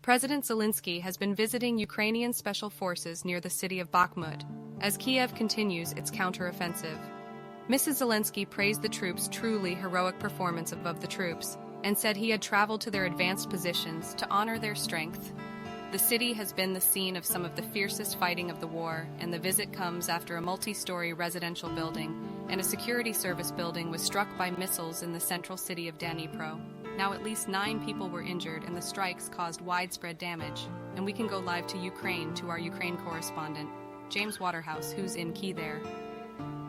President Zelenski has been visiting Ukrainian Special Forces near the city of Bakmut, as Kiev continues its counteroffensive. Mrs. Zelensky praised the troops' truly heroic performance above the troops, and said he had traveled to their advanced positions to honor their strength. The city has been the scene of some of the fiercest fighting of the war, and the visit comes after a multi-story residential building and a security service building was struck by missiles in the central city of Dnipro. Now at least 9 people were injured and the strikes caused widespread damage. And we can go live to Ukraine to our Ukraine correspondent, James Waterhouse, who's in Kiev there.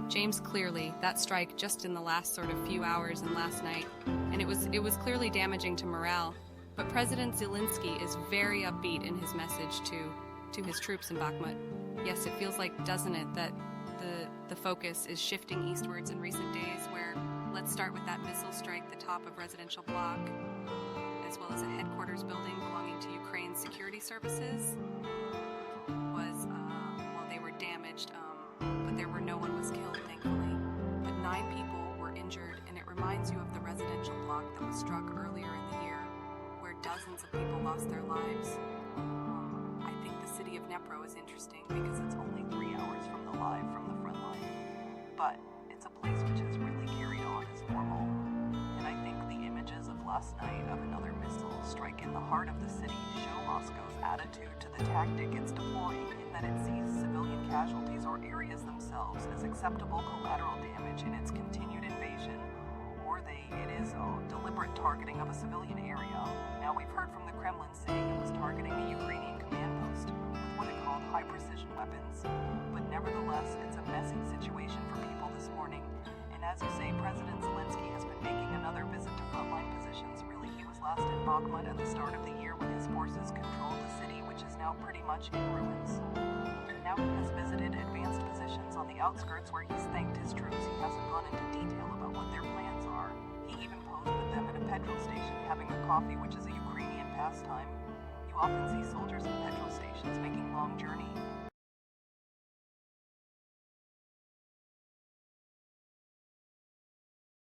James, clearly, that strike just in the last sort of few hours and last night, and it was clearly damaging to morale. But President Zelensky is very upbeat in his message to his troops in Bakhmut. Yes, it feels like, doesn't it, that the focus is shifting eastwards in recent days, where let's start with that missile strike the top of residential block, as well as a headquarters building belonging to Ukraine's security services. They were damaged, but no one was killed, thankfully. But 9 people were injured, and it reminds you of the residential block that was struck earlier in the year, where dozens of people lost their lives. I think the city of Dnipro is interesting because it's only 3 hours from the front line. But it's a place which has really carried on as normal. And I think the images of last night of another missile strike in the heart of the city show Moscow's attitude to the tactic it's deploying, in that it sees civilian casualties or areas themselves as acceptable collateral damage in its continued invasion, or it is a deliberate targeting of a civilian area. Now, we've heard from the Kremlin saying it was targeting a Ukrainian command post with what it called high-precision weapons. But nevertheless, it's a messy situation for people this morning. And as you say, President Zelensky has been making another visit to frontline positions. Really, he was last in Bakhmut at the start of the year when his forces controlled the city, which is now pretty much in ruins. Now he has visited advanced positions on the outskirts where he's thanked his troops. He hasn't gone into detail about what their plans are. He even posed with them at a petrol station having a coffee, which is a Ukrainian pastime. You often see soldiers at petrol stations making long journeys